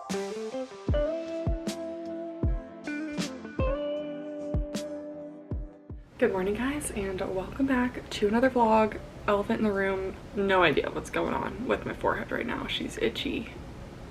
Good morning guys, and welcome back to another vlog. Elephant in the room. No idea what's going on with my forehead right now. She's itchy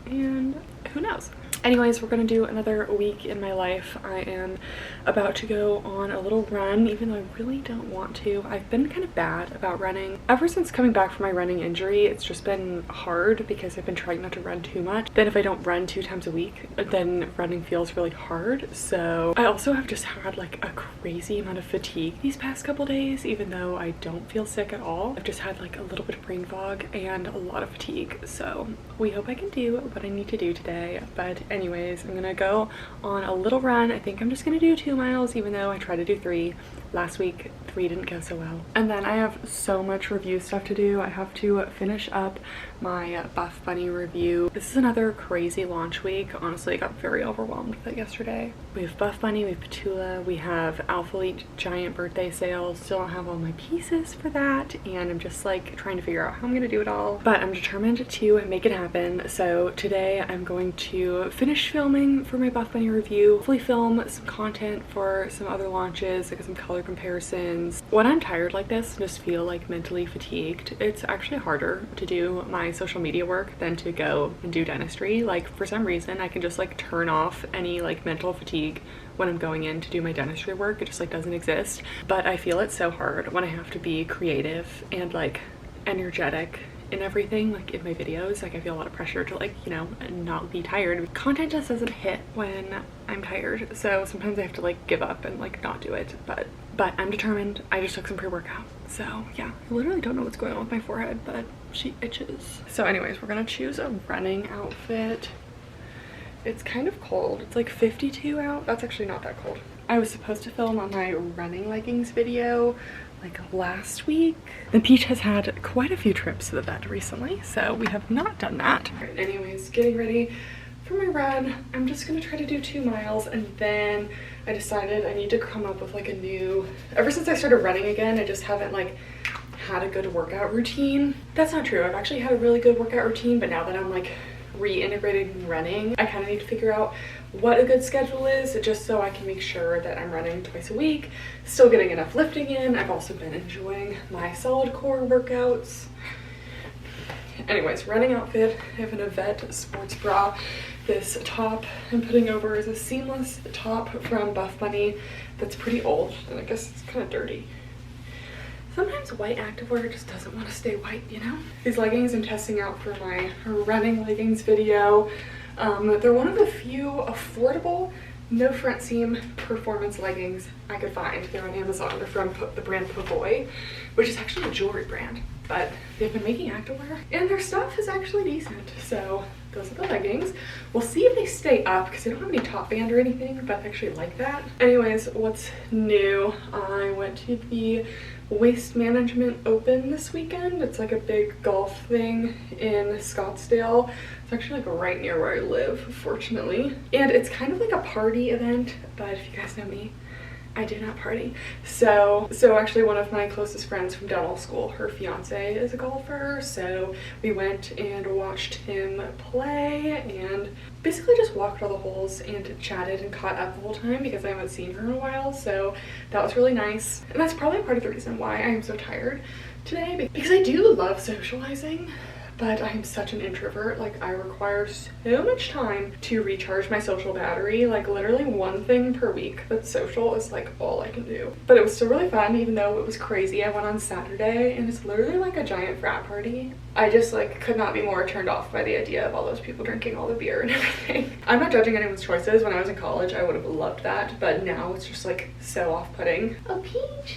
and who knows. Anyways, we're gonna do another week in my life. I am about to go on a little run, even though I really don't want to. I've been kind of bad about running. Ever since coming back from my running injury, it's just been hard because I've been trying not to run too much. Then if I don't run 2 times a week, then running feels really hard. So I also have just had like a crazy amount of fatigue these past couple days, even though I don't feel sick at all. I've just had like a little bit of brain fog and a lot of fatigue. So we hope I can do what I need to do today. But anyways, I'm gonna go on a little run. I think I'm just gonna do 2 miles, even though I tried to do 3 last week. 3 didn't go so well. And then I have so much review stuff to do. I have to finish up my Buffbunny review. This is another crazy launch week. Honestly, I got very overwhelmed with it yesterday. We have Buffbunny, we have ptula, we have Alphalete giant birthday sale. Still don't have all my pieces for that, and I'm just like trying to figure out how I'm gonna do it all. But I'm determined to make it happen. So today I'm going to finish filming for my Buffbunny review, hopefully film some content for some other launches, like some color comparisons. When I'm tired like this and just feel like mentally fatigued, it's actually harder to do my social media work than to go and do dentistry. Like for some reason I can just like turn off any like mental fatigue when I'm going in to do my dentistry work. It just like doesn't exist. But I feel it so hard when I have to be creative and like energetic in everything, like in my videos. Like I feel a lot of pressure to like, you know, not be tired. Content just doesn't hit when I'm tired, so sometimes I have to like give up and like not do it. But I'm determined. I just took some pre-workout, so yeah. I literally don't know what's going on with my forehead, but she itches. So anyways, we're gonna choose a running outfit. It's kind of cold. It's like 52 out. That's actually not that cold. I was supposed to film on my running leggings video like last week. The Peach has had quite a few trips to the vet recently, so we have not done that. All right, anyways, getting ready for my run. I'm just gonna try to do 2 miles, and then I decided I need to come up with like a new, ever since I started running again, I just haven't like had a good workout routine. That's not true. I've actually had a really good workout routine, but now that I'm like reintegrating running, I kind of need to figure out what a good schedule is, just so I can make sure that I'm running twice a week, still getting enough lifting in. I've also been enjoying my solid core workouts. Anyways, running outfit. I have an Yvette sports bra. This top I'm putting over is a seamless top from Buffbunny that's pretty old, and I guess it's kind of dirty. Sometimes white activewear just doesn't want to stay white, you know? These leggings I'm testing out for my running leggings video. They're one of the few affordable, no front seam performance leggings I could find. They're on Amazon. They're from the brand Pavoi, which is actually a jewelry brand, but they've been making activewear and their stuff is actually decent. So those are the leggings. We'll see if they stay up because they don't have any top band or anything, but I actually like that. Anyways, what's new? I went to the Waste Management Open this weekend. It's like a big golf thing in Scottsdale. It's actually like right near where I live, fortunately. And it's kind of like a party event, but if you guys know me, I do not party. So actually one of my closest friends from dental school, her fiance is a golfer, so we went and watched him play and basically just walked all the holes and chatted and caught up the whole time because I haven't seen her in a while, so that was really nice. And that's probably part of the reason why I am so tired today, because I do love socializing, but I'm such an introvert. Like I require so much time to recharge my social battery. Like literally 1 thing per week that's social is like all I can do. But it was still really fun, even though it was crazy. I went on Saturday and it's literally like a giant frat party. I just like could not be more turned off by the idea of all those people drinking all the beer and everything. I'm not judging anyone's choices. When I was in college, I would have loved that, but now it's just like so off-putting. Oh, Peach,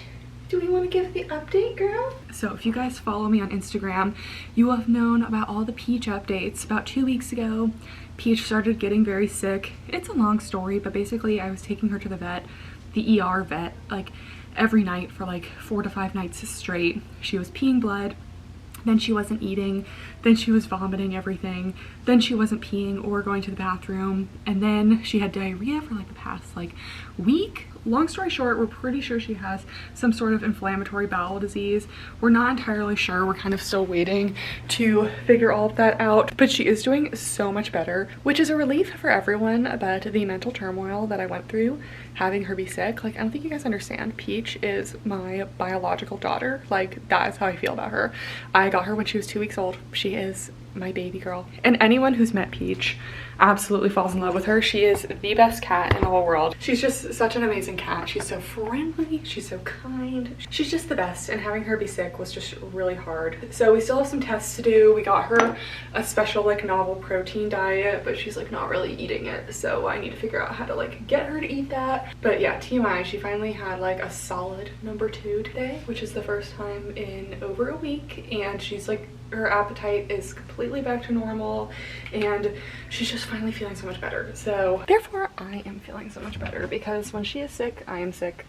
do we want to give the update, girl? So if you guys follow me on Instagram, you will have known about all the Peach updates. About 2 weeks ago, Peach started getting very sick. It's a long story, but basically I was taking her to the vet, the ER vet, like every night for like 4 to 5 nights straight. She was peeing blood, then she wasn't eating, then she was vomiting everything, then she wasn't peeing or going to the bathroom, and then she had diarrhea for like the past like week long story short, we're pretty sure she has some sort of inflammatory bowel disease. We're not entirely sure. We're kind of still waiting to figure all of that out, but she is doing so much better, which is a relief for everyone. But the mental turmoil that I went through having her be sick, like, I don't think you guys understand. Peach is my biological daughter. Like, that is how I feel about her. I got her when she was 2 weeks old. She is my baby girl. And anyone who's met Peach absolutely falls in love with her. She is the best cat in the whole world. She's just such an amazing cat. She's so friendly. She's so kind. She's just the best, and having her be sick was just really hard. So we still have some tests to do. We got her a special like novel protein diet, but she's like not really eating it. So I need to figure out how to like get her to eat that. But yeah, TMI, she finally had like a solid number 2 today, which is the first time in over a week. And she's like, her appetite is completely back to normal, and she's just finally feeling so much better. So therefore I am feeling so much better, because when she is sick, I am sick.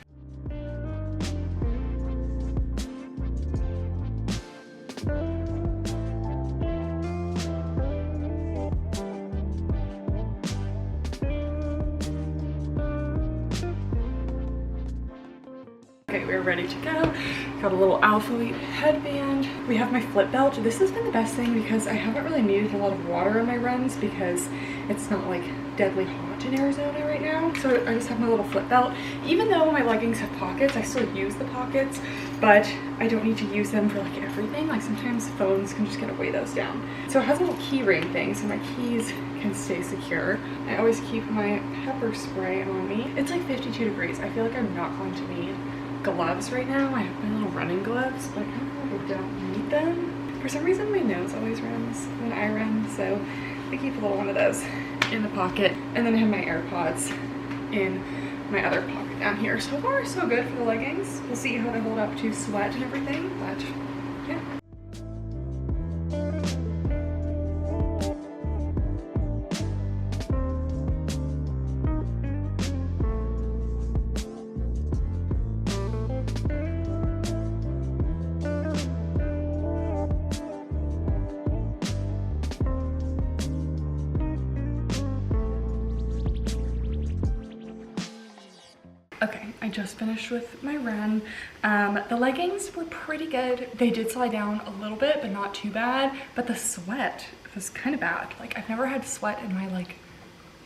Okay, we're ready to go. Got a little Alphalete headband. We have my flip belt. This has been the best thing because I haven't really needed a lot of water in my runs because it's not like deadly hot in Arizona right now. So I just have my little flip belt. Even though my leggings have pockets, I still use the pockets, but I don't need to use them for like everything. Like sometimes phones can just kind of weigh those down. So it has a little key ring thing so my keys can stay secure. I always keep my pepper spray on me. It's like 52 degrees. I feel like I'm not going to need gloves right now. I have my little running gloves, but I kind of don't need them. For some reason my nose always runs when I run, so I keep a little one of those in the pocket. And then I have my AirPods in my other pocket down here. So far so good for the leggings. We'll see how they hold up to sweat and everything, but yeah. Okay, I just finished with my run. The leggings were pretty good. They did slide down a little bit, but not too bad. But the sweat was kind of bad. Like, I've never had sweat in my like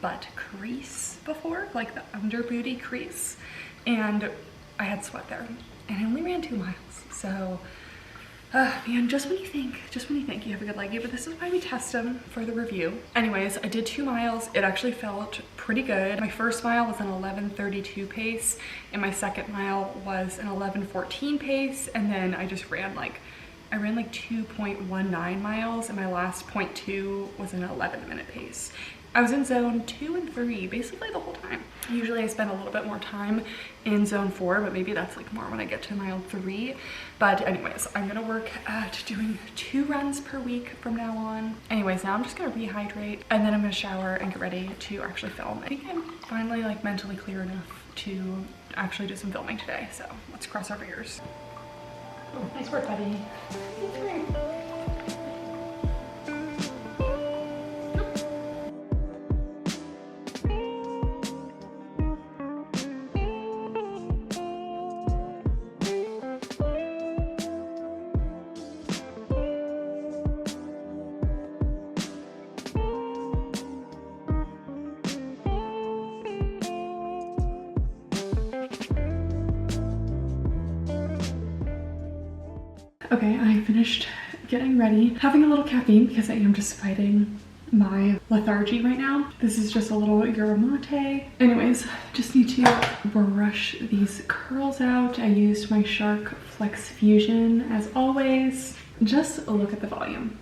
butt crease before, like the under booty crease. And I had sweat there, and I only ran 2 miles. So, man, just when you think you have a good leggy, but this is why we test them for the review. Anyways, I did 2 miles. It actually felt pretty good. My first mile was an 11:32 pace, and my second mile was an 11:14 pace, and then I just ran like, I ran like 2.19 miles, and my last 0.2 was an 11-minute pace. I was in zone 2 and 3 basically the whole time. Usually I spend a little bit more time in zone 4, but maybe that's like more when I get to mile 3. But anyways, I'm gonna work at doing 2 runs per week from now on. Anyways, now I'm just gonna rehydrate, and then I'm gonna shower and get ready to actually film. I think I'm finally like mentally clear enough to actually do some filming today. So let's cross our fingers. Oh, nice work, buddy. Okay, I finished getting ready, having a little caffeine because I am just fighting my lethargy right now. This is just a little yerba mate. Anyways, just need to brush these curls out. I used my Shark Flex Fusion as always. Just look at the volume.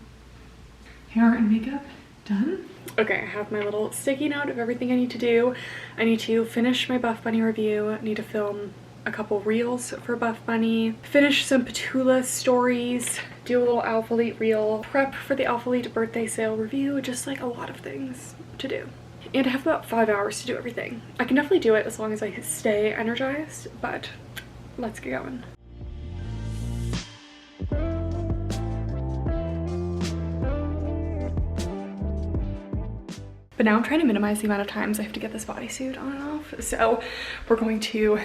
Hair and makeup done. Okay, I have my little sticky note of everything I need to do. I need to finish my Buffbunny review. I need to film a couple reels for Buffbunny, finish some ptula stories, do a little Alphalete reel, prep for the Alphalete birthday sale review, just like a lot of things to do. And I have about 5 hours to do everything. I can definitely do it as long as I stay energized, but let's get going. But now I'm trying to minimize the amount of times I have to get this bodysuit on and off. So we're going to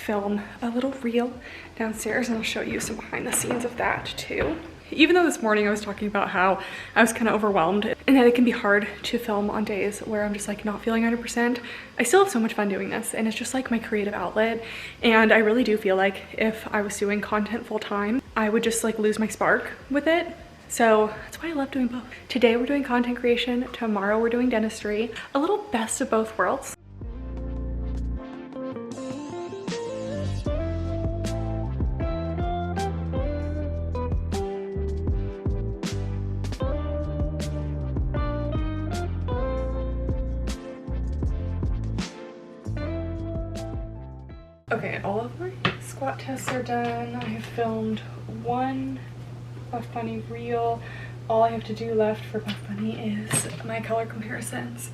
film a little reel downstairs and I'll show you some behind the scenes of that too. Even though this morning I was talking about how I was kind of overwhelmed and that it can be hard to film on days where I'm just like not feeling 100%, I still have so much fun doing this and it's just like my creative outlet. And I really do feel like if I was doing content full time, I would just like lose my spark with it. So that's why I love doing both. Today we're doing content creation, tomorrow we're doing dentistry, a little best of both worlds. Okay, all of my squat tests are done. I have filmed one Buffbunny reel. All I have to do left for Buffbunny is my color comparisons.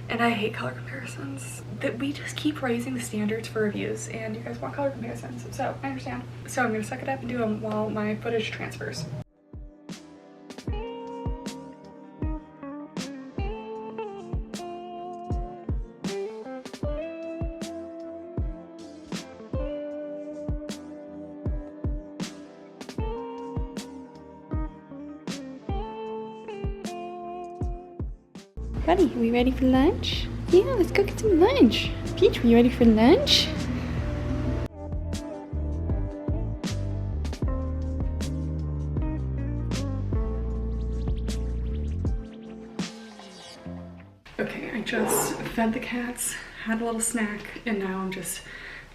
And I hate color comparisons. That we just keep raising the standards for reviews and you guys want color comparisons. So I understand. So I'm gonna suck it up and do them while my footage transfers. Buddy, are we ready for lunch? Yeah, let's go get some lunch. Peach, are you ready for lunch? Okay, I just fed the cats, had a little snack, and now I'm just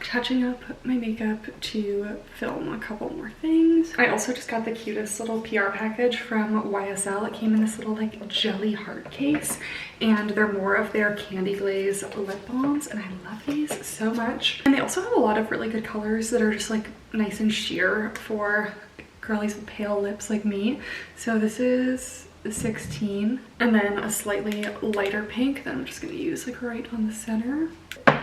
touching up my makeup to film a couple more things. I also just got the cutest little PR package from YSL. It came in this little like jelly heart case and they're more of their Candy Glaze lip balms and I love these so much. And they also have a lot of really good colors that are just like nice and sheer for girlies with pale lips like me. So this is the 16 and then a slightly lighter pink that I'm just gonna use like right on the center.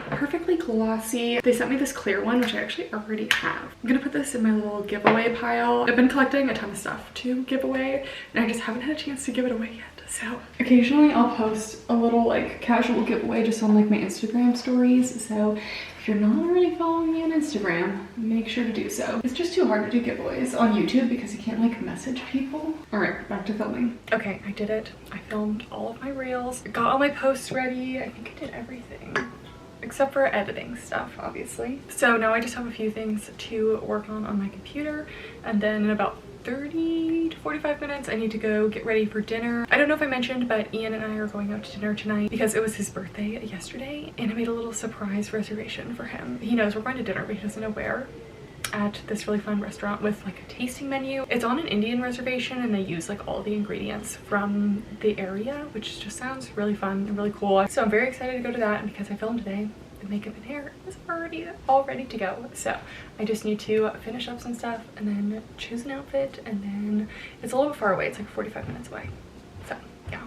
Perfectly glossy. They sent me this clear one, which I actually already have. I'm gonna put this in my little giveaway pile. I've been collecting a ton of stuff to give away and I just haven't had a chance to give it away yet. So occasionally I'll post a little like casual giveaway just on like my Instagram stories. So if you're not already following me on Instagram, make sure to do so. It's just too hard to do giveaways on YouTube because you can't like message people. All right, back to filming. Okay, I did it. I filmed all of my reels, got all my posts ready. I think I did everything. Except for editing stuff, obviously. So now I just have a few things to work on my computer, and then in about 30 to 45 minutes I need to go get ready for dinner. I don't know if I mentioned, but Ian and I are going out to dinner tonight because it was his birthday yesterday and I made a little surprise reservation for him. He knows we're going to dinner but he doesn't know where. At this really fun restaurant with like a tasting menu. It's on an Indian reservation and they use like all the ingredients from the area, which just sounds really fun and really cool. So I'm very excited to go to that, and because I filmed today, the makeup and hair is already all ready to go. So I just need to finish up some stuff and then choose an outfit, and then it's a little bit far away. It's like 45 minutes away. So yeah.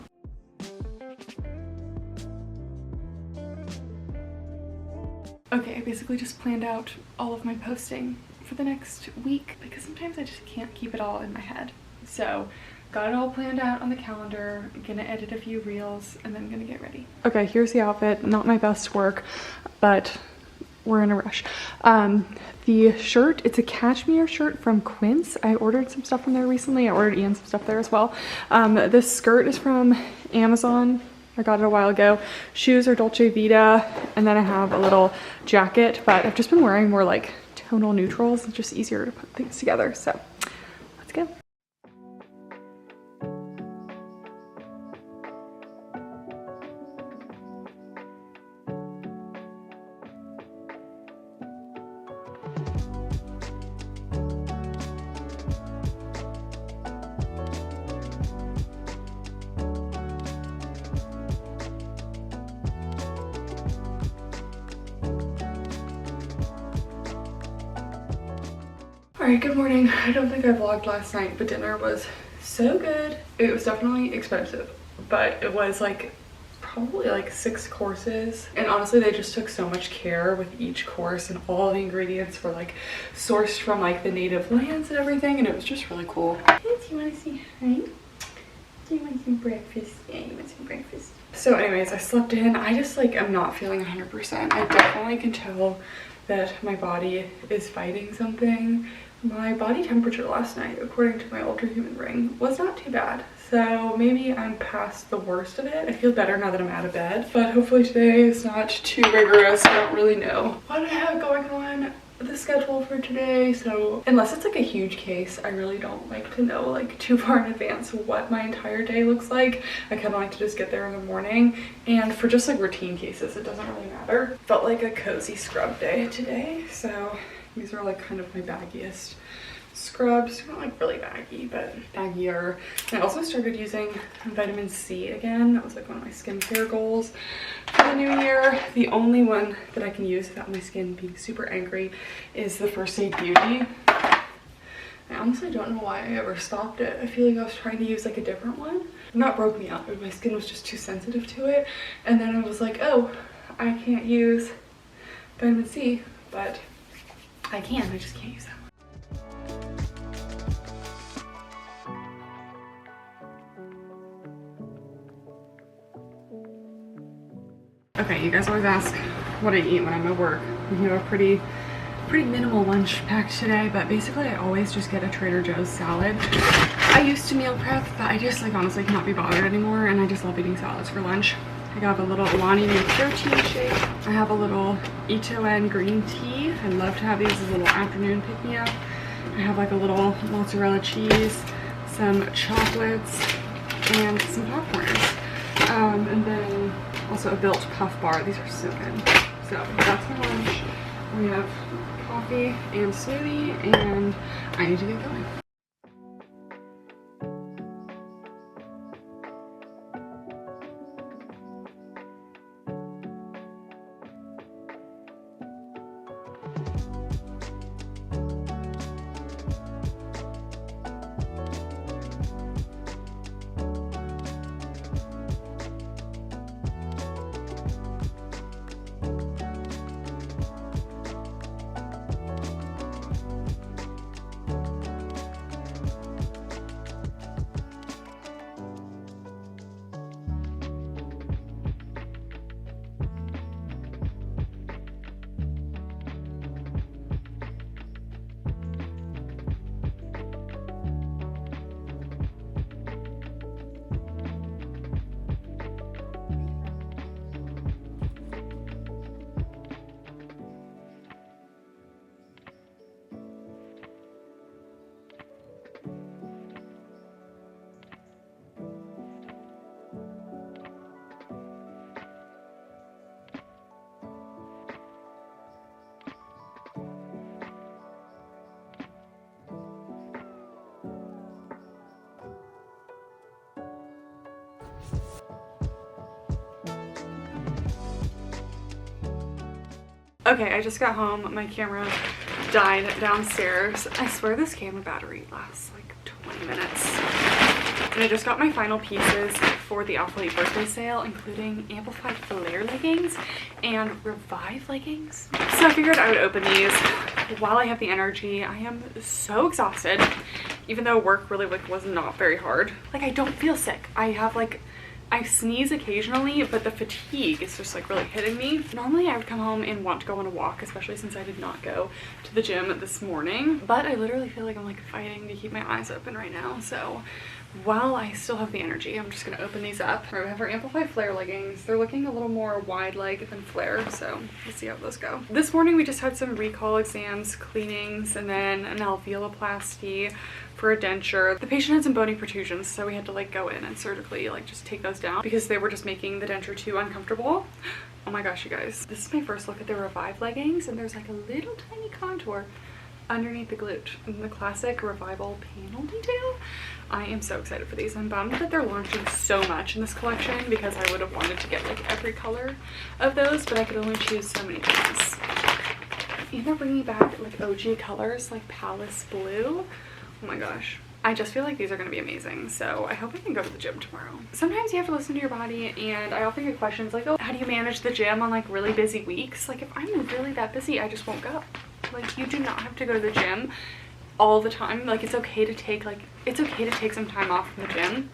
Okay, I basically just planned out all of my posting for the next week because sometimes I just can't keep it all in my head. So got it all planned out on the calendar. I'm gonna edit a few reels and then I'm gonna get ready. Okay, here's the outfit. Not my best work, but we're in a rush. The shirt, it's a cashmere shirt from Quince. I ordered some stuff from there recently. I ordered Ian some stuff there as well. This skirt is from Amazon. I got it a while ago. Shoes are Dolce Vita, and then I have a little jacket, but I've just been wearing more like tonal neutrals. It's just easier to put things together. So let's go. Alright, good morning. I don't think I vlogged last night, but dinner was so good. It was definitely expensive, but it was like probably like 6 courses. And honestly, they just took so much care with each course, and all the ingredients were like sourced from like the native lands and everything, and it was just really cool. Hey, do you want to say hi? Do you want some breakfast? Yeah, you want some breakfast. So anyways, I slept in. I just like am not feeling 100%. I definitely can tell that my body is fighting something. My body temperature last night, according to my ultrahuman ring, was not too bad. So maybe I'm past the worst of it. I feel better now that I'm out of bed, but hopefully today is not too rigorous. I don't really know what I have going on the schedule for today, so unless it's like a huge case, I really don't like to know like too far in advance what my entire day looks like. I kind of like to just get there in the morning, and for just like routine cases it doesn't really matter. Felt like a cozy scrub day today, so these are like kind of my baggiest scrubs. Not like really baggy, but baggier. And I also started using vitamin C again. That was like one of my skincare goals for the new year. The only one that I can use without my skin being super angry is the First Aid Beauty. I honestly don't know why I ever stopped it. I feel like I was trying to use like a different one. Not broke me out, but my skin was just too sensitive to it. And then I was like, oh, I can't use vitamin C, but I can, I just can't use that one. Okay, you guys always ask what I eat when I'm at work. We have a pretty minimal lunch packed today, but basically I always just get a Trader Joe's salad. I used to meal prep, but I just like honestly cannot be bothered anymore, and I just love eating salads for lunch. I got a little Alani Nu protein shake. I have a little Ito-En green tea. I love to have these as a little afternoon pick-me-up. I have like a little mozzarella cheese, some chocolates, and some popcorns. And then also a Built Puff Bar. These are so good. So that's my lunch. We have coffee and smoothie, and I need to get going. Okay, I just got home. My camera died downstairs. I swear this camera battery lasts like 20 minutes. And I just got my final pieces for the Alphalete birthday sale, including amplified flare leggings and revive leggings. So I figured I would open these while I have the energy. I am so exhausted, even though work really was not very hard. Like, I don't feel sick. I sneeze occasionally, but the fatigue is just like really hitting me. Normally I would come home and want to go on a walk, especially since I did not go to the gym this morning, but I literally feel like I'm like fighting to keep my eyes open right now. So while I still have the energy, I'm just gonna open these up. I have our amplified flare leggings. They're looking a little more wide leg than flare, so we'll see how those go. This morning we just had some recall exams, cleanings, and then an alveoloplasty for a denture. The patient had some bony protrusions, so we had to like go in and surgically like just take those down because they were just making the denture too uncomfortable. Oh my gosh, you guys. This is my first look at the Revive leggings, and there's like a little tiny contour underneath the glute in the classic Revival panel detail. I am so excited for these. I'm bummed that they're launching so much in this collection because I would have wanted to get like every color of those, but I could only choose so many things. And they're bringing back like OG colors like Palace Blue. Oh my gosh. I just feel like these are going to be amazing, so I hope I can go to the gym tomorrow. Sometimes you have to listen to your body, and I often get questions like, oh, how do you manage the gym on like really busy weeks? Like, if I'm really that busy, I just won't go. Like, you do not have to go to the gym all the time. Like, it's okay to take some time off from the gym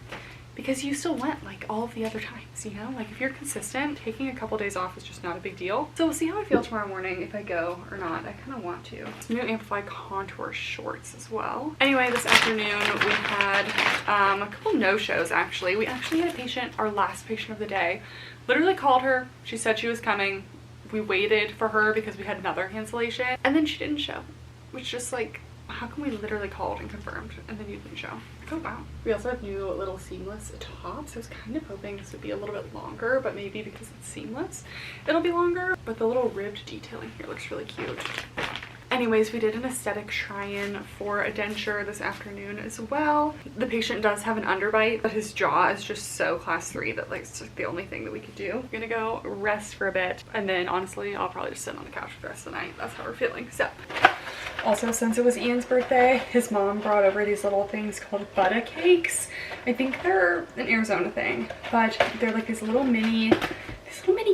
because you still went like all of the other times, you know? Like if you're consistent, taking a couple days off is just not a big deal. So we'll see how I feel tomorrow morning, if I go or not. I kind of want to. Some new Amplify contour shorts as well. Anyway, this afternoon we had a couple no-shows actually. We actually had a patient, our last patient of the day. Literally called her. She said she was coming. We waited for her because we had another cancellation, and then she didn't show, which just like, how come we literally called and confirmed and then you didn't show? Oh wow. We also have new little seamless tops. I was kind of hoping this would be a little bit longer, but maybe because it's seamless it'll be longer. But the little ribbed detailing here looks really cute. Anyways, we did an aesthetic try-in for a denture this afternoon as well. The patient does have an underbite, but his jaw is just so class 3 that like it's like the only thing that we could do. We're gonna go rest for a bit, and then honestly I'll probably just sit on the couch for the rest of the night. That's how we're feeling. So also, since it was Ian's birthday, his mom brought over these little things called butter cakes. I think they're an Arizona thing, but they're like these little mini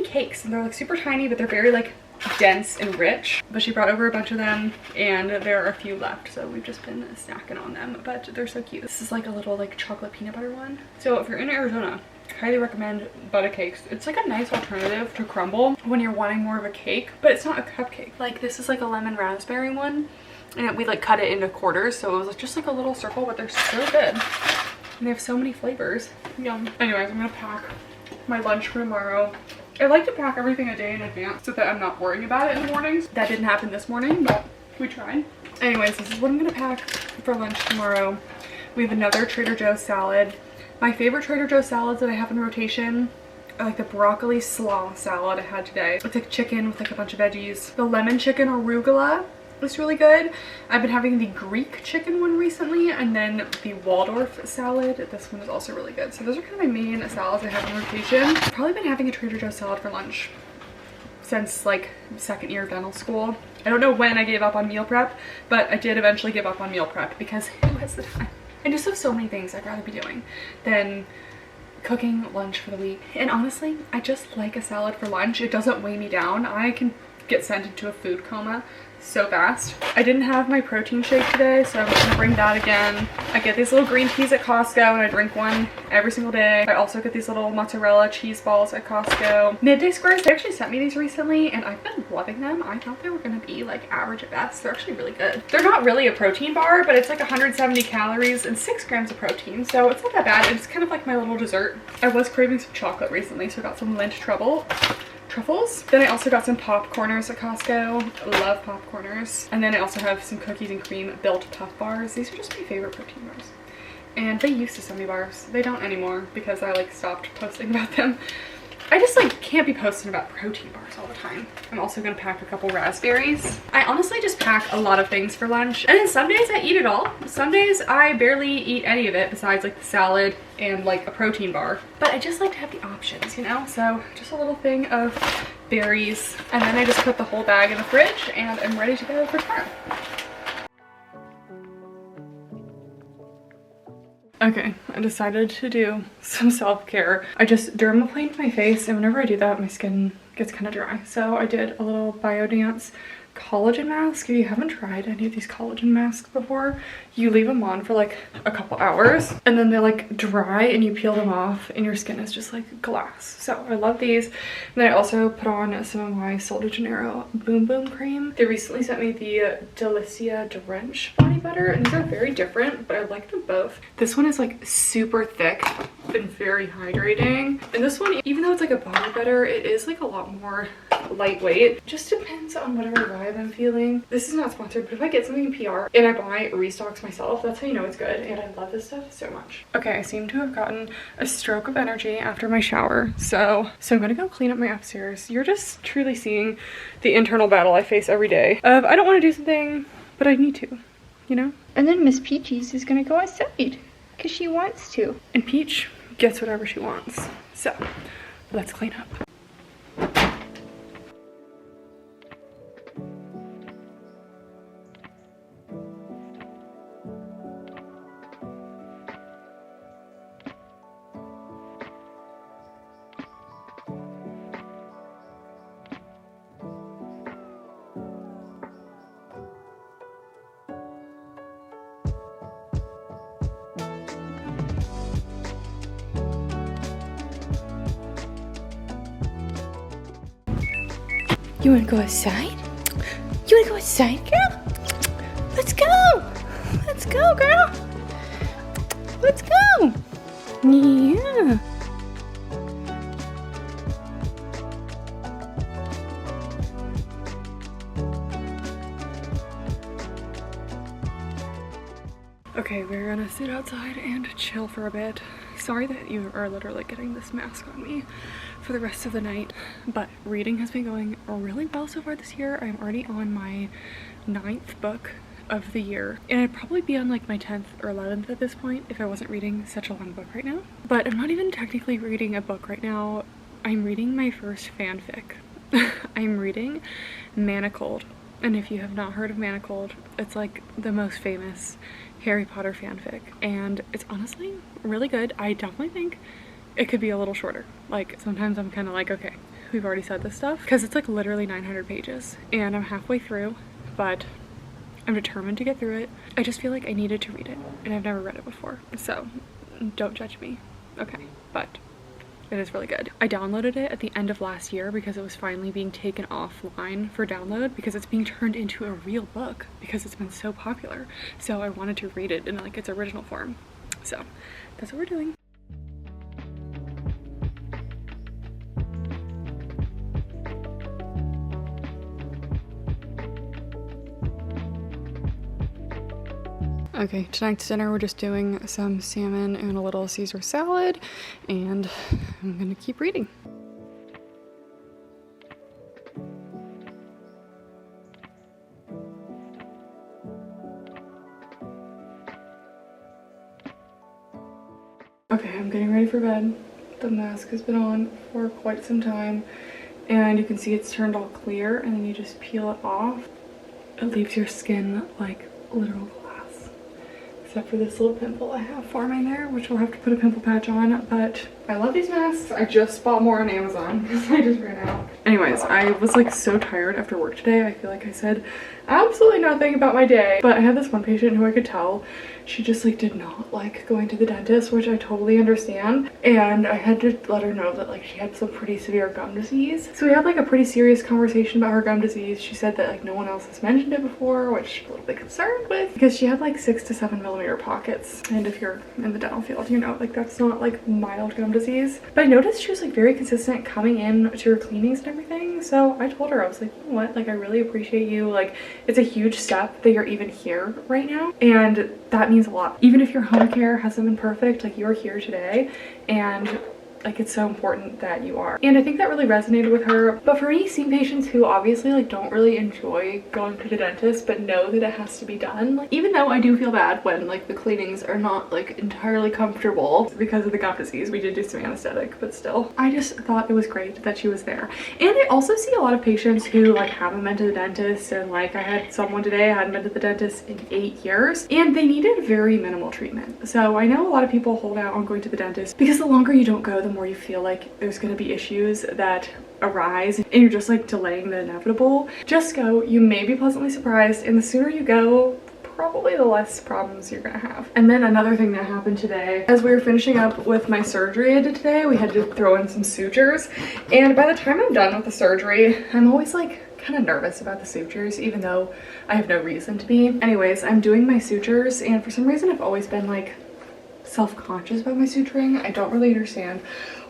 cakes, and they're like super tiny, but they're very like dense and rich. But she brought over a bunch of them, and there are a few left, so we've just been snacking on them, but they're so cute. This is like a little like chocolate peanut butter one. So if you're in Arizona, highly recommend butter cakes. It's like a nice alternative to crumble when you're wanting more of a cake, but it's not a cupcake. Like this is like a lemon raspberry one, and we like cut it into quarters, so it was like just like a little circle, but they're so good and they have so many flavors. Yum. Anyways, I'm gonna pack my lunch for tomorrow. I like to pack everything a day in advance so that I'm not worrying about it in the mornings. That didn't happen this morning, but we tried. Anyways, this is what I'm gonna pack for lunch tomorrow. We have another Trader Joe's salad. My favorite Trader Joe's salads that I have in rotation are like the broccoli slaw salad I had today. It's like chicken with like a bunch of veggies. The lemon chicken arugula is really good. I've been having the Greek chicken one recently, and then the Waldorf salad. This one is also really good. So those are kind of my main salads I have in rotation. I've probably been having a Trader Joe's salad for lunch since like second year of dental school. I don't know when I gave up on meal prep, but I did eventually give up on meal prep because who has the time? I just have so many things I'd rather be doing than cooking lunch for the week. And honestly, I just like a salad for lunch. It doesn't weigh me down. I can get sent into a food coma so fast. I didn't have my protein shake today, so I'm gonna bring that again. I get these little green teas at Costco, and I drink one every single day. I also get these little mozzarella cheese balls at Costco. Midday Squares, they actually sent me these recently, and I've been loving them. I thought they were gonna be like average at best. They're actually really good. They're not really a protein bar, but it's like 170 calories and 6 grams of protein, so it's not that bad. It's kind of like my little dessert. I was craving some chocolate recently, so I got some Lindt truffles. Then I also got some popcorners at Costco. Love popcorners. And then I also have some cookies and cream built puff bars. These are just my favorite protein bars. And they used to send me bars. They don't anymore because I like stopped posting about them. I just like can't be posting about protein bars all the time. I'm also gonna pack a couple raspberries. I honestly just pack a lot of things for lunch, and then some days I eat it all. Some days I barely eat any of it besides like the salad and like a protein bar. But I just like to have the options, you know? So just a little thing of berries, and then I just put the whole bag in the fridge and I'm ready to go for tomorrow. Okay, I decided to do some self-care. I just dermaplaned my face, and whenever I do that, my skin gets kind of dry. So I did a little Biodance collagen mask. If you haven't tried any of these collagen masks before, you leave them on for like a couple hours, and then they like dry and you peel them off and your skin is just like glass. So I love these. And then I also put on some of my Sol de Janeiro Boom Boom cream. They recently sent me the Delicia Drench body butter, and these are very different, but I like them both. This one is like super thick and very hydrating, and this one, even though it's like a body butter, it is like a lot more lightweight. Just depends on whatever vibe I'm feeling. This is not sponsored, but if I get something in PR and I buy restocks myself, that's how you know it's good. And I love this stuff so much. Okay, I seem to have gotten a stroke of energy after my shower, so I'm gonna go clean up my upstairs. You're just truly seeing the internal battle I face every day of I don't want to do something, but I need to, you know? And then Miss Peaches is gonna go outside because she wants to, and Peach gets whatever she wants. So let's clean up. You wanna go outside? You wanna go outside, girl? Let's go! Let's go, girl! Let's go! Yeah. Okay, we're gonna sit outside and chill for a bit. Sorry that you are literally getting this mask on me for the rest of the night, but reading has been going really well so far this year. I'm already on my 9th book of the year, and I'd probably be on like my 10th or 11th at this point if I wasn't reading such a long book right now. But I'm not even technically reading a book right now. I'm reading my first fanfic. I'm reading Manacled, and if you have not heard of Manacled, it's like the most famous Harry Potter fanfic, and it's honestly really good. I definitely think it could be a little shorter. Like sometimes I'm kind of like, okay, we've already said this stuff, because it's like literally 900 pages and I'm halfway through, but I'm determined to get through it. I just feel like I needed to read it, and I've never read it before, so don't judge me, okay? But it is really good. I downloaded it at the end of last year because it was finally being taken offline for download, because it's being turned into a real book because it's been so popular. So I wanted to read it in like its original form. So that's what we're doing. Okay, tonight's dinner we're just doing some salmon and a little Caesar salad, and I'm gonna keep reading. Okay, I'm getting ready for bed. The mask has been on for quite some time, and you can see it's turned all clear, and then you just peel it off. It leaves your skin like literal glass. Except for this little pimple I have forming there, which we'll have to put a pimple patch on. But I love these masks. I just bought more on Amazon because I just ran out. Anyways, I was like so tired after work today. I feel like I said absolutely nothing about my day. But I had this one patient who I could tell she just like did not like going to the dentist, which I totally understand. And I had to let her know that like she had some pretty severe gum disease. So we had like a pretty serious conversation about her gum disease. She said that like no one else has mentioned it before, which I'm a little bit concerned with, because she had like 6 to 7 millimeter pockets. And if you're in the dental field, you know like that's not like mild gum disease. But I noticed she was like very consistent coming in to her cleanings and everything. So I told her, I was like, you know what, like I really appreciate you. Like it's a huge step that you're even here right now, and that means a lot. Even if your home care hasn't been perfect, like you're here today, and like it's so important that you are. And I think that really resonated with her. But for me, seeing patients who obviously like don't really enjoy going to the dentist but know that it has to be done, like, even though I do feel bad when like the cleanings are not like entirely comfortable because of the gum disease, we did do some anesthetic, but still I just thought it was great that she was there. And I also see a lot of patients who like haven't been to the dentist, and like I had someone today, I hadn't been to the dentist in 8 years, and they needed very minimal treatment. So I know a lot of people hold out on going to the dentist because the longer you don't go, the more you feel like there's going to be issues that arise and you're just like delaying the inevitable. Just go, you may be pleasantly surprised, and the sooner you go, probably the less problems you're gonna have. And then another thing that happened today, as we were finishing up with my surgery I did today, we had to throw in some sutures, and by the time I'm done with the surgery, I'm always like kind of nervous about the sutures, even though I have no reason to be. Anyways, I'm doing my sutures, and for some reason I've always been like self-conscious about my suturing. I don't really understand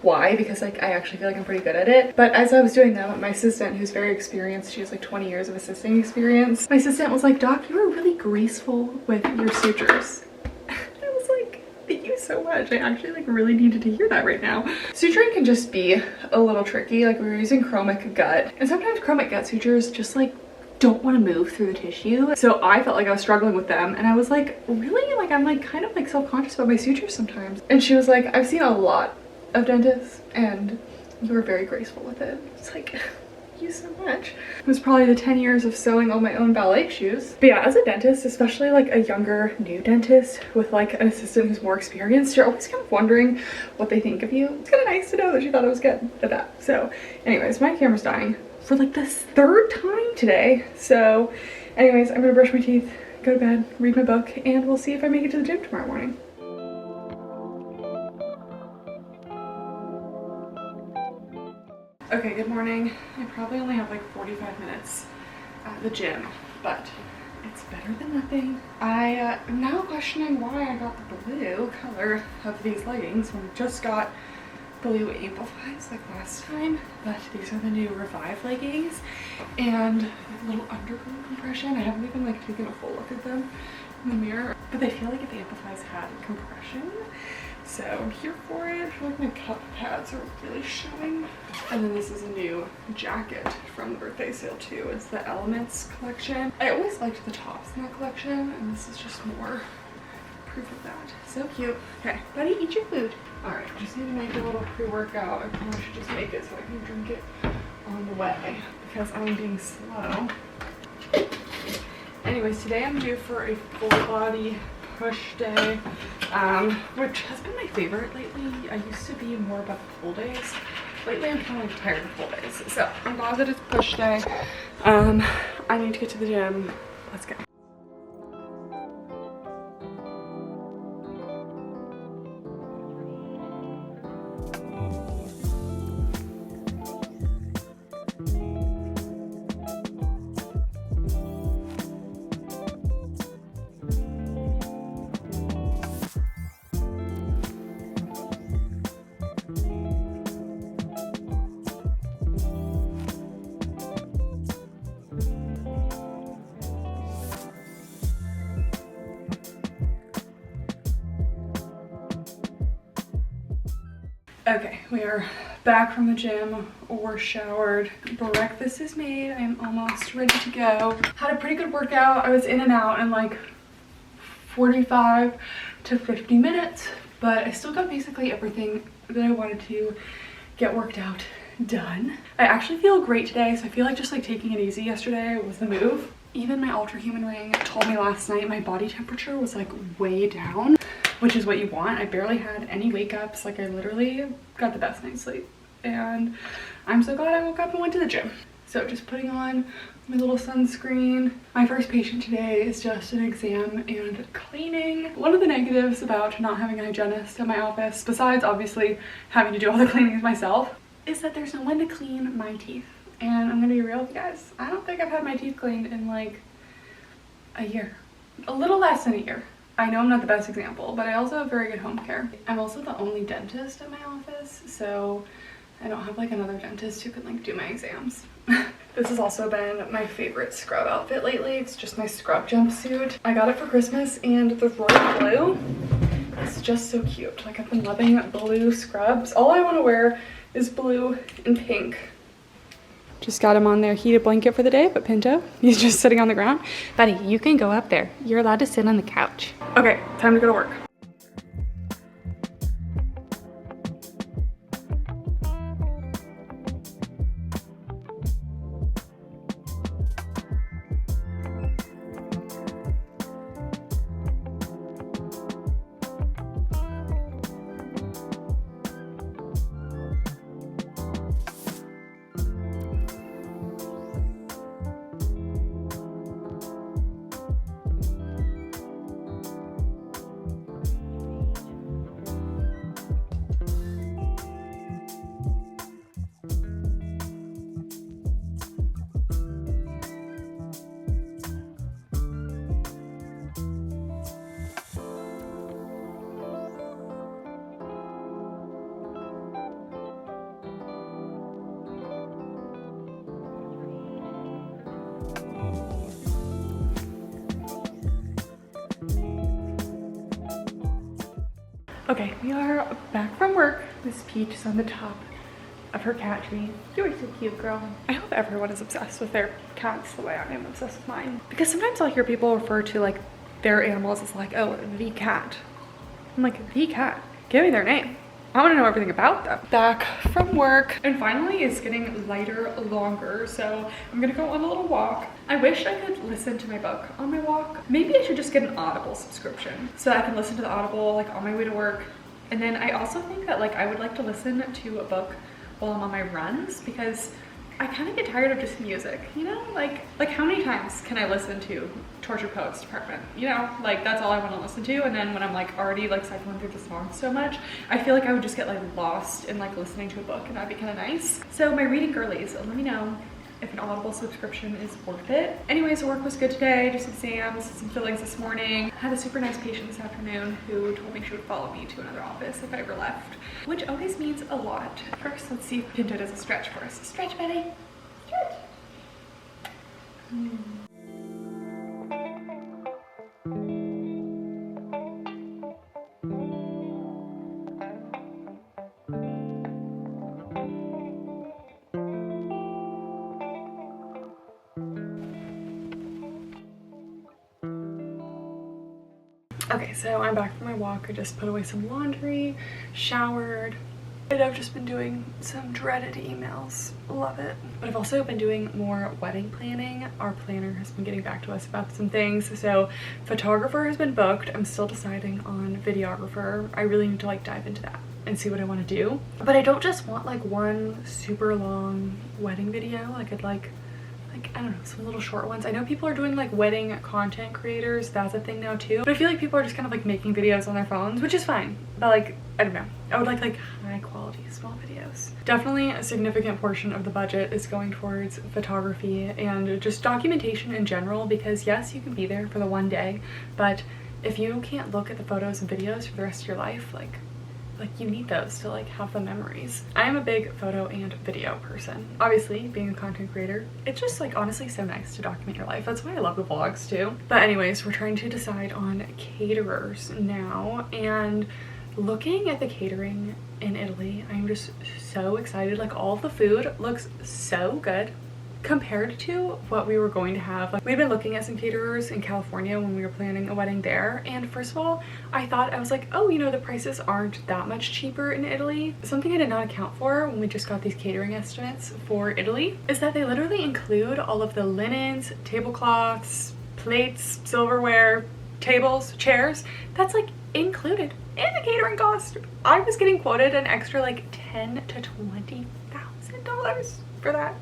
why, because like I actually feel like I'm pretty good at it. But as I was doing them, my assistant, who's very experienced, she has like 20 years of assisting experience, my assistant was like, "Doc, you were really graceful with your sutures." I was like, thank you so much. I actually like really needed to hear that right now. Suturing can just be a little tricky. Like we were using chromic gut, and sometimes chromic gut sutures just like don't want to move through the tissue. So I felt like I was struggling with them, and I was like, really? Like I'm like kind of like self-conscious about my sutures sometimes. And she was like, I've seen a lot of dentists and you were very graceful with it. It's like, thank you so much. It was probably the 10 years of sewing all my own ballet shoes. But yeah, as a dentist, especially like a younger new dentist with like an assistant who's more experienced, you're always kind of wondering what they think of you. It's kind of nice to know that she thought I was good at that. So anyways, my camera's dying for like the 3rd time today. So anyways, I'm gonna brush my teeth, go to bed, read my book, and we'll see if I make it to the gym tomorrow morning. Okay, good morning. I probably only have like 45 minutes at the gym, but it's better than nothing. I am now questioning why I got the blue color of these leggings when I just got blue amplifies like last time, but these are the new Revive leggings and a little undergarment compression. I haven't even like taken a full look at them in the mirror, but they feel like if the amplifies had compression, so I'm here for it. I feel like my cup pads are really showing. And then this is a new jacket from the birthday sale too. It's the Elements collection. I always liked the tops in that collection, and this is just more proof of that. So cute. Okay, buddy, eat your food. All right, just need to make a little pre-workout. I probably should just make it so I can drink it on the way because I'm being slow. Anyways, today I'm due for a full body push day, which has been my favorite lately. I used to be more about the full days. Lately I'm kind of like tired of full days. So I'm glad that it's push day. I need to get to the gym. Let's go. Okay, we are back from the gym. We're showered. Breakfast is made. I'm almost ready to go. Had a pretty good workout. I was in and out in like 45 to 50 minutes, but I still got basically everything that I wanted to get worked out done. I actually feel great today, so I feel like just like taking it easy yesterday was the move. Even my Ultra Human ring told me last night my body temperature was like way down, which is what you want. I barely had any wake ups. Like I literally got the best night's sleep, and I'm so glad I woke up and went to the gym. So just putting on my little sunscreen. My first patient today is just an exam and cleaning. One of the negatives about not having a hygienist in my office, besides obviously having to do all the cleanings myself, is that there's no one to clean my teeth. And I'm gonna be real with you guys, I don't think I've had my teeth cleaned in like a year. A little less than a year. I know I'm not the best example, but I also have very good home care. I'm also the only dentist in my office, so I don't have like another dentist who can like do my exams. This has also been my favorite scrub outfit lately. It's just my scrub jumpsuit. I got it for Christmas, and the royal blue is just so cute. Like I've been loving blue scrubs. All I want to wear is blue and pink. Just got him on their heated blanket for the day, but Pinto, he's just sitting on the ground. Buddy, you can go up there. You're allowed to sit on the couch. Okay, time to go to work. Okay, we are back from work. Miss Peach is on the top of her cat tree. You are so cute, girl. I hope everyone is obsessed with their cats the way I am obsessed with mine. Because sometimes I'll hear people refer to like their animals as like, oh, the cat. I'm like, the cat? Give me their name. I want to know everything about them. Back from work, and finally it's getting lighter longer, so I'm gonna go on a little walk. I wish I could listen to my book on my walk. Maybe I should just get an Audible subscription so I can listen to the Audible like on my way to work. And then I also think that like I would like to listen to a book while I'm on my runs, because I kind of get tired of just music, you know? Like how many times can I listen to Torture Poets Department? You know, like that's all I want to listen to. And then when I'm like already like cycling through the songs so much, I feel like I would just get like lost in like listening to a book, and that'd be kind of nice. So my reading girlies, let me know if an Audible subscription is worth it. Anyways, work was good today, just exams, some fillings this morning. I had a super nice patient this afternoon who told me she would follow me to another office if I ever left, which always means a lot. First, let's see if Pinto does a stretch for us. Stretch, Betty. Stretch. Okay, so I'm back from my walk. I just put away some laundry, showered, and I've just been doing some dreaded emails. Love it. But I've also been doing more wedding planning. Our planner has been getting back to us about some things. So photographer has been booked. I'm still deciding on videographer. I really need to like dive into that and see what I want to do. But I don't just want like one super long wedding video. Like I'd like I don't know, some little short ones. I know people are doing like wedding content creators. That's a thing now too. But I feel like people are just kind of like making videos on their phones, which is fine. But like, I don't know. I would like high quality small videos. Definitely a significant portion of the budget is going towards photography and just documentation in general, because yes, you can be there for the one day, but if you can't look at the photos and videos for the rest of your life, like you need those to like have the memories. I am a big photo and video person. Obviously, being a content creator, it's just like honestly so nice to document your life. That's why I love the vlogs too. But anyways, we're trying to decide on caterers now, and looking at the catering in Italy, I'm just so excited. Like all of the food looks so good compared to what we were going to have. Like we've been looking at some caterers in California when we were planning a wedding there, and first of all, I was like, oh, you know, the prices aren't that much cheaper in Italy. Something I did not account for when we just got these catering estimates for Italy is that they literally include all of the linens, tablecloths, plates, silverware, tables, chairs. That's like included in the catering cost. I was getting quoted an extra like $10,000 to $20,000 for that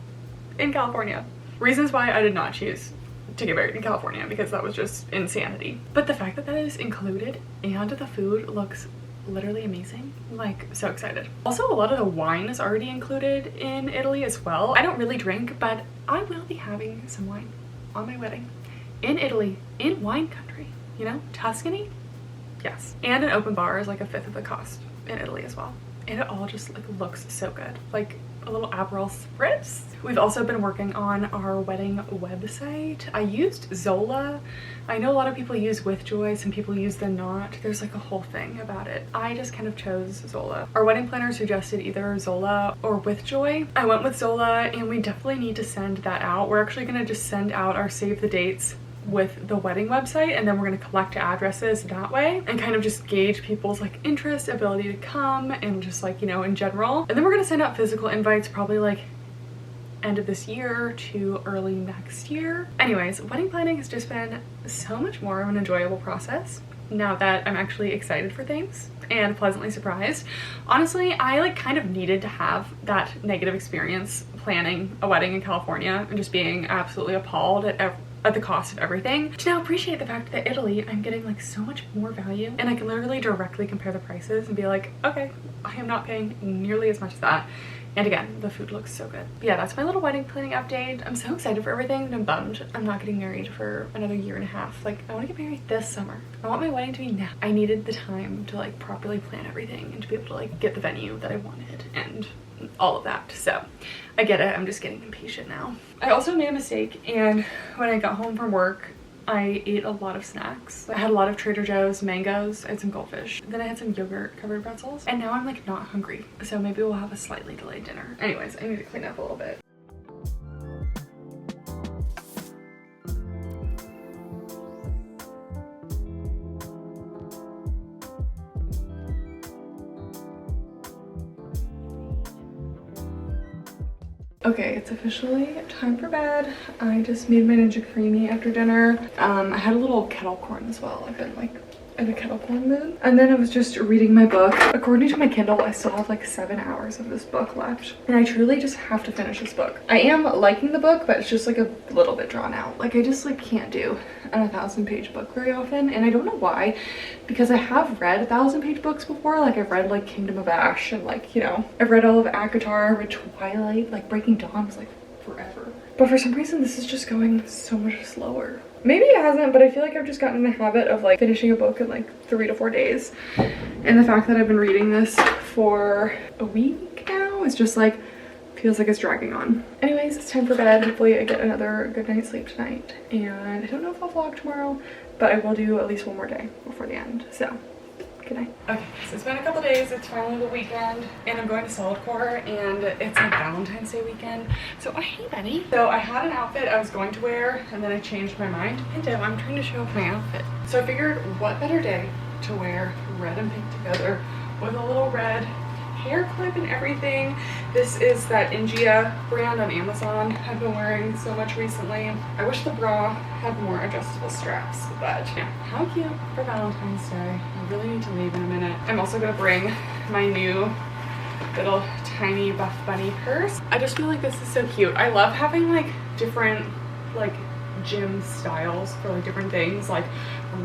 in California. Reasons why I did not choose to get married in California, because that was just insanity. But the fact that that is included and the food looks literally amazing, I'm like so excited. Also, a lot of the wine is already included in Italy as well. I don't really drink, but I will be having some wine on my wedding in Italy, in wine country, you know, Tuscany. Yes. And an open bar is like a fifth of the cost in Italy as well. And it all just like looks so good. Like a little Aperol spritz. We've also been working on our wedding website. I used Zola. I know a lot of people use Withjoy, some people use the Knot. There's like a whole thing about it. I just kind of chose Zola. Our wedding planner suggested either Zola or Withjoy. I went with Zola, and we definitely need to send that out. We're actually gonna just send out our save the dates with the wedding website, and then we're going to collect addresses that way and kind of just gauge people's like interest, ability to come, and just like, you know, in general. And then we're going to send out physical invites probably like end of this year to early next year. Anyways, wedding planning has just been so much more of an enjoyable process now that I'm actually excited for things and pleasantly surprised. Honestly, I like kind of needed to have that negative experience planning a wedding in California and just being absolutely appalled at the cost of everything, to now appreciate the fact that Italy, I'm getting like so much more value, and I can literally directly compare the prices and be like, okay, I am not paying nearly as much as that. And again, the food looks so good. But yeah, that's my little wedding planning update. I'm so excited for everything, and I'm bummed I'm not getting married for another year and a half. Like, I want to get married this summer. I want my wedding to be now. I needed the time to like properly plan everything and to be able to like get the venue that I wanted and all of that. So I get it, I'm just getting impatient now. I also made a mistake, and when I got home from work, I ate a lot of snacks. I had a lot of Trader Joe's mangoes, I had some goldfish, then I had some yogurt covered pretzels, and now I'm like not hungry. So maybe we'll have a slightly delayed dinner. Anyways, I need to clean up a little bit. Okay, it's officially time for bed. I just made my Ninja Creamy after dinner. I had a little kettle corn as well. I've been like in a kettle corn mood. And then I was just reading my book. According to my Kindle, I still have like 7 hours of this book left. And I truly just have to finish this book. I am liking the book, but it's just like a little bit drawn out. Like I just like can't do an 1,000-page book very often. And I don't know why, because I have read 1,000-page books before. Like I've read like Kingdom of Ash and like, you know, I've read all of ACOTAR, read Twilight, like Breaking Dawn was like forever. But for some reason, this is just going so much slower. Maybe it hasn't, but I feel like I've just gotten in the habit of like finishing a book in like 3 to 4 days. And the fact that I've been reading this for a week now is just like, feels like it's dragging on. Anyways, it's time for bed. Hopefully I get another good night's sleep tonight. And I don't know if I'll vlog tomorrow, but I will do at least one more day before the end. So, good night. Okay, so it's been a couple days. It's finally the weekend and I'm going to Solid Core and it's like Valentine's Day weekend. So hey buddy. So I had an outfit I was going to wear and then I changed my mind. And I'm trying to show off my outfit. So I figured what better day to wear red and pink together with a little red hair clip and everything. This is that Ingia brand on Amazon. I've been wearing so much recently. I wish the bra had more adjustable straps, but yeah, how cute for Valentine's Day. I really need to leave in a minute. I'm also gonna bring my new little tiny Buffbunny purse. I just feel like this is so cute. I love having like different like gym styles for like different things. Like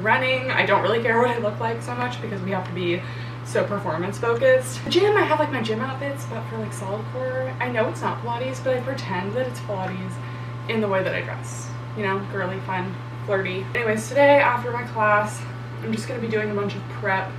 running, I don't really care what I look like so much because we have to be so performance focused. Gym, I have like my gym outfits, but for like Solid Core, I know it's not Pilates, but I pretend that it's Pilates in the way that I dress. You know, girly, fun, flirty. Anyways, today after my class, I'm just gonna be doing a bunch of prep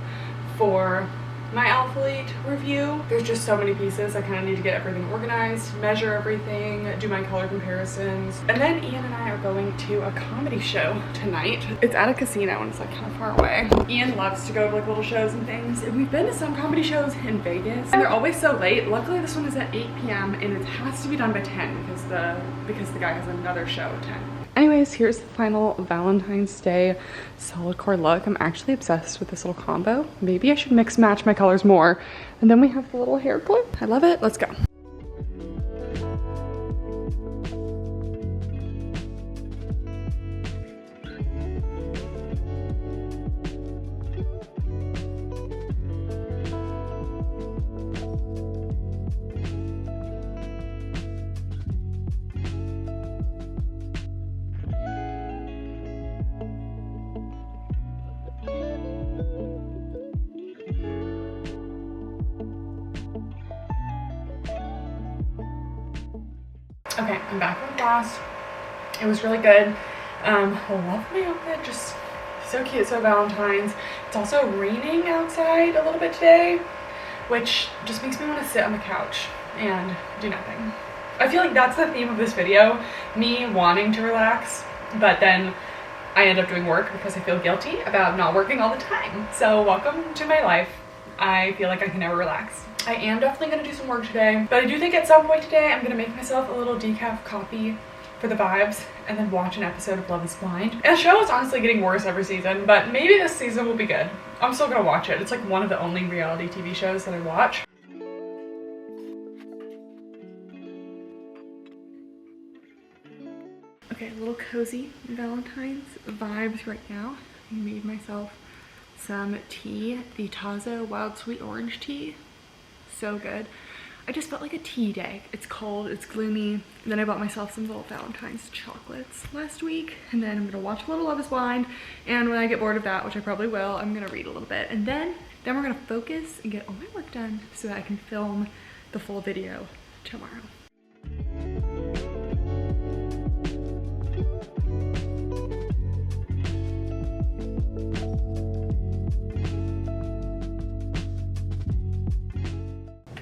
for my Alphalete review. There's just so many pieces. I kind of need to get everything organized, measure everything, do my color comparisons. And then Ian and I are going to a comedy show tonight. It's at a casino and it's like kind of far away. Ian loves to go to like little shows and things. And we've been to some comedy shows in Vegas and they're always so late. Luckily this one is at 8 p.m. and it has to be done by 10 because the guy has another show at 10. Anyways, here's the final Valentine's Day Solid Core look. I'm actually obsessed with this little combo. Maybe I should mix match my colors more. And then we have the little hair clip. I love it. Let's go. Okay, I'm back from class. It was really good. I love my outfit, just so cute, so Valentine's. It's also raining outside a little bit today, which just makes me want to sit on the couch and do nothing. I feel like that's the theme of this video, me wanting to relax, but then I end up doing work because I feel guilty about not working all the time. So welcome to my life. I feel like I can never relax. I am definitely going to do some work today, but I do think at some point today I'm going to make myself a little decaf coffee for the vibes and then watch an episode of Love is Blind. And the show is honestly getting worse every season, but maybe this season will be good. I'm still going to watch it. It's like one of the only reality TV shows that I watch. Okay, a little cozy Valentine's vibes right now. I made myself some tea, the Tazo Wild Sweet Orange tea. So good. I just felt like a tea day. It's cold, it's gloomy. And then I bought myself some little Valentine's chocolates last week. And then I'm gonna watch a little Love is Blind. And when I get bored of that, which I probably will, I'm gonna read a little bit. And then we're gonna focus and get all my work done so that I can film the full video tomorrow.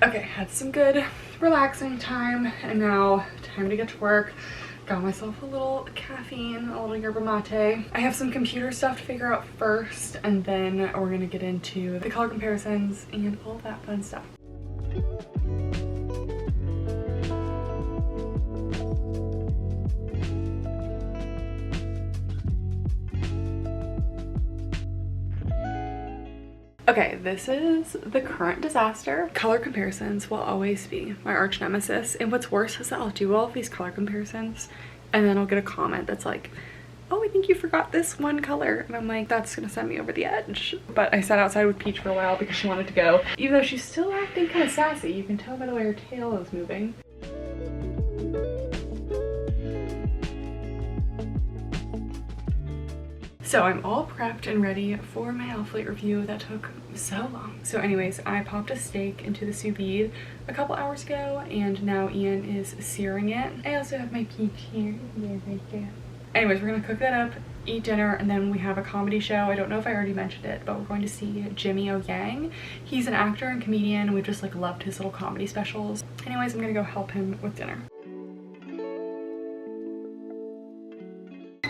Okay, had some good relaxing time and now time to get to work. Got myself a little caffeine, a little yerba mate. I have some computer stuff to figure out first and then we're gonna get into the color comparisons and all that fun stuff. Okay, this is the current disaster. Color comparisons will always be my arch nemesis. And what's worse is that I'll do all of these color comparisons and then I'll get a comment that's like, oh, I think you forgot this one color. And I'm like, that's gonna send me over the edge. But I sat outside with Peach for a while because she wanted to go. Even though she's still acting kind of sassy. You can tell by the way her tail is moving. So I'm all prepped and ready for my Alphalete review that took so long. So anyways, I popped a steak into the sous vide a couple hours ago and now Ian is searing it. I also have my Peach here. Yeah, right there. Anyways, we're gonna cook that up, eat dinner, and then we have a comedy show. I don't know if I already mentioned it, but we're going to see Jimmy O Yang. He's an actor and comedian. We've just like loved his little comedy specials. Anyways, I'm gonna go help him with dinner.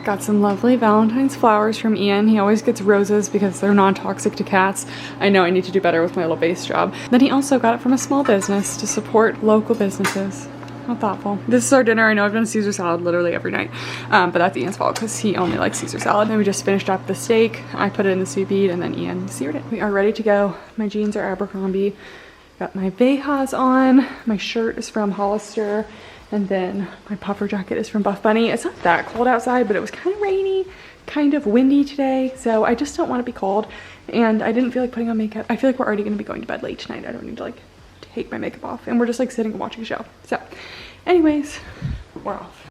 Got some lovely Valentine's flowers from Ian. He always gets roses because they're non-toxic to cats. I know I need to do better with my little base job. Then he also got it from a small business to support local businesses. How thoughtful. This is our dinner. I know I've done a Caesar salad literally every night, but that's Ian's fault because he only likes Caesar salad. Then we just finished up the steak. I put it in the sous vide and then Ian seared it. We are ready to go. My jeans are Abercrombie. Got my Vejas on. My shirt is from Hollister. And then my puffer jacket is from Buffbunny. It's not that cold outside, but it was kind of rainy, kind of windy today. So I just don't want to be cold. And I didn't feel like putting on makeup. I feel like we're already going to be going to bed late tonight. I don't need to like take my makeup off. And we're just like sitting and watching a show. So anyways, we're off.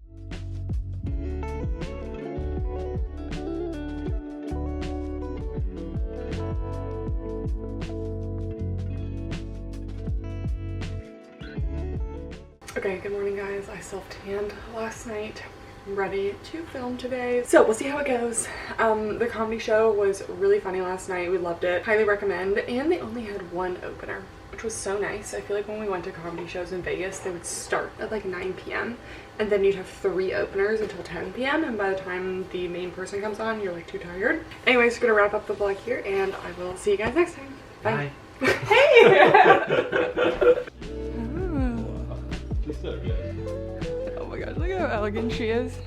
Okay, good morning guys. I self-tanned last night. I'm ready to film today. So we'll see how it goes. The comedy show was really funny last night. We loved it. Highly recommend. And they only had one opener, which was so nice. I feel like when we went to comedy shows in Vegas, they would start at like 9 p.m. and then you'd have 3 openers until 10 p.m. and by the time the main person comes on, you're like too tired. Anyways, we're gonna wrap up the vlog here and I will see you guys next time. Bye. Bye. Hey! She's so good. Oh my gosh, look at how elegant she is.